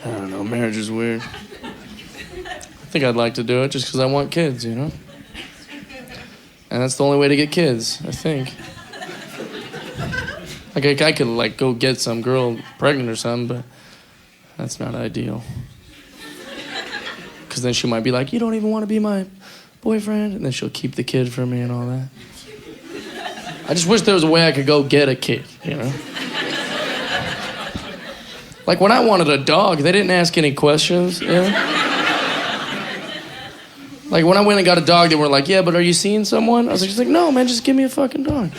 I don't know, marriage is weird. I think I'd like to do it just because I want kids, you know? And that's the only way to get kids, I think. Like, I could, like, go get some girl pregnant or something, but that's not ideal. Because then she might be like, you don't even want to be my boyfriend? And then she'll keep the kid for me and all that. I just wish there was a way I could go get a kid, you know? Like, when I wanted a dog, they didn't ask any questions, you know? Like, when I went and got a dog, they were like, yeah, but are you seeing someone? I was like, no, man, just give me a fucking dog.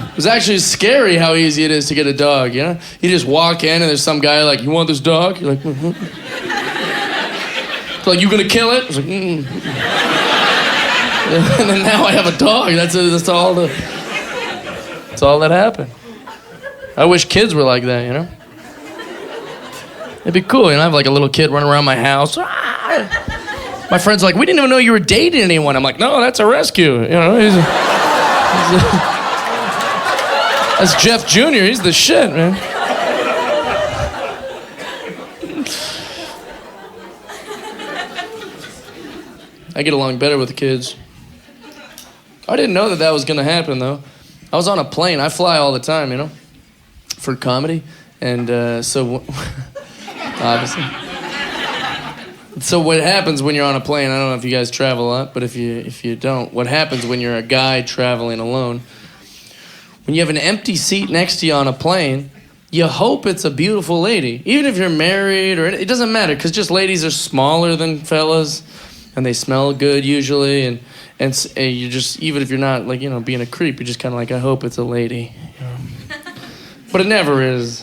It was actually scary how easy it is to get a dog, you know? You just walk in and there's some guy like, you want this dog? You're like, mm-hmm. Like, you gonna kill it? I was like, mm-mm. And then now I have a dog. That's all that happened. I wish kids were like that, you know? It'd be cool, you know? I have like a little kid running around my house. My friend's like, we didn't even know you were dating anyone. I'm like, no, that's a rescue, you know? That's Jeff Jr., he's the shit, man. I get along better with the kids. I didn't know that was gonna happen, though. I was on a plane. I fly all the time, you know, for comedy. And so, obviously. So what happens when you're on a plane, I don't know if you guys travel a lot, but if you don't, what happens when you're a guy traveling alone, when you have an empty seat next to you on a plane, you hope it's a beautiful lady. Even if you're married, or it doesn't matter, because just ladies are smaller than fellas, and they smell good usually, and you just, even if you're not, like, you know, being a creep, you're just kind of like, I hope it's a lady. You know? But it never is.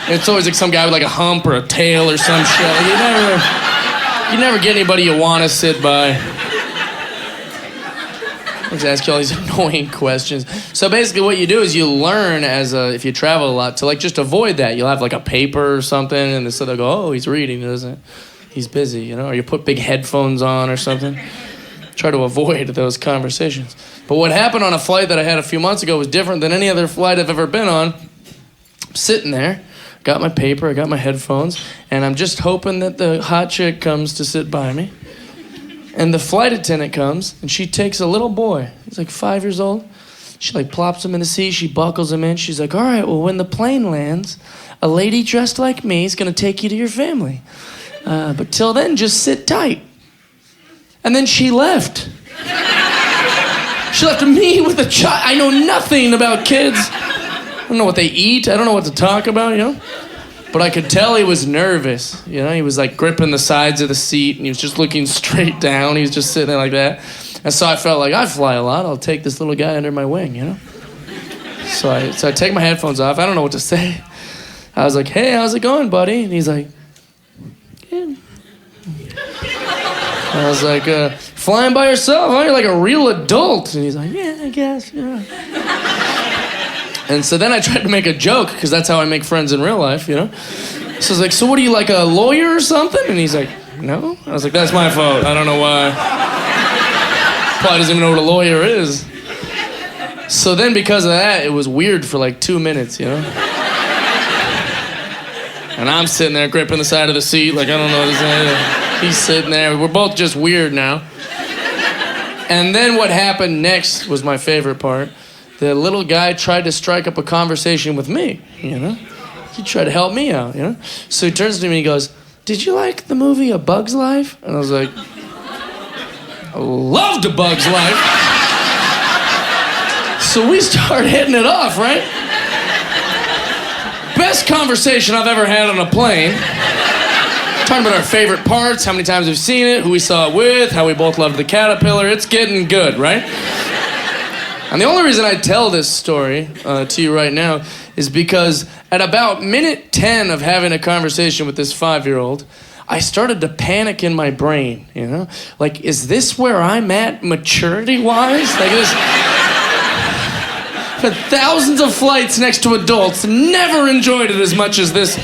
It's always like some guy with like a hump or a tail or some shit. You never get anybody you want to sit by. Let's ask you all these annoying questions. So basically what you do is you learn if you travel a lot to like just avoid that. You'll have like a paper or something, and so they'll go, oh, he's reading, isn't it? He's busy, you know? Or you put big headphones on or something. Try to avoid those conversations. But what happened on a flight that I had a few months ago was different than any other flight I've ever been on. I'm sitting there, got my paper, I got my headphones, and I'm just hoping that the hot chick comes to sit by me. And the flight attendant comes, and she takes a little boy. He's like 5 years old. She like plops him in the seat, she buckles him in. She's like, all right, well, when the plane lands, a lady dressed like me is gonna take you to your family. But till then, just sit tight. And then she left. She left me with a child. I know nothing about kids. I don't know what they eat. I don't know what to talk about, you know? But I could tell he was nervous, you know? He was like gripping the sides of the seat, and he was just looking straight down. He was just sitting there like that. And so I felt like, I fly a lot. I'll take this little guy under my wing, you know? So I take my headphones off. I don't know what to say. I was like, hey, how's it going, buddy? And he's like, yeah. I was like, flying by yourself, huh? You're like a real adult. And he's like, yeah, I guess, yeah. And so then I tried to make a joke, because that's how I make friends in real life, you know? So I was like, so what are you, like a lawyer or something? And he's like, no. I was like, that's my fault. I don't know why. Probably doesn't even know what a lawyer is. So then because of that, it was weird for like 2 minutes, you know? And I'm sitting there gripping the side of the seat, like, I don't know what to say. He's sitting there. We're both just weird now. And then what happened next was my favorite part. The little guy tried to strike up a conversation with me, you know? He tried to help me out, you know? So he turns to me and he goes, did you like the movie A Bug's Life? And I was like, I loved A Bug's Life. So we start hitting it off, right? Best conversation I've ever had on a plane. Talking about our favorite parts, how many times we've seen it, who we saw it with, how we both loved the caterpillar. It's getting good, right? And the only reason I tell this story to you right now is because at about minute 10 of having a conversation with this 5-year-old, I started to panic in my brain, you know? Like, is this where I'm at maturity-wise? Like this... I've had thousands of flights next to adults, never enjoyed it as much as this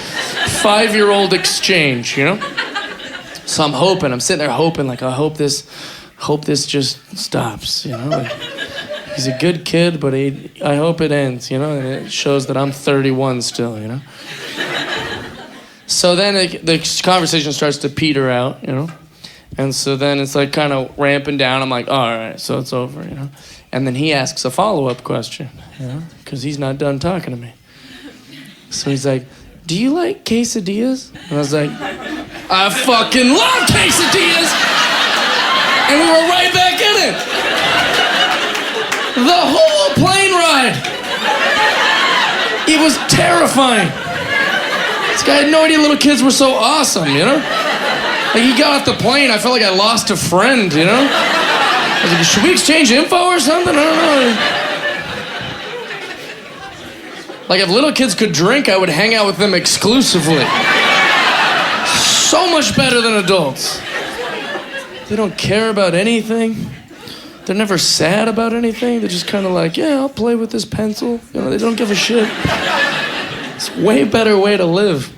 5-year-old exchange, you know? So I'm sitting there hoping, like, I hope this just stops, you know? Like, He's a good kid, but I hope it ends, you know? And it shows that I'm 31 still, you know? So then the conversation starts to peter out, you know? And so then it's like kind of ramping down. I'm like, oh, all right, so it's over, you know? And then he asks a follow-up question, you know? Because he's not done talking to me. So he's like, do you like quesadillas? And I was like, I fucking love quesadillas! And we were right back in it. The whole plane ride. It was terrifying. This guy had no idea little kids were so awesome, you know? Like, he got off the plane, I felt like I lost a friend, you know? I was like, should we exchange info or something? I don't know. Like, if little kids could drink, I would hang out with them exclusively. So much better than adults. They don't care about anything. They're never sad about anything. They're just kind of like, yeah, I'll play with this pencil. You know, they don't give a shit. It's a way better way to live.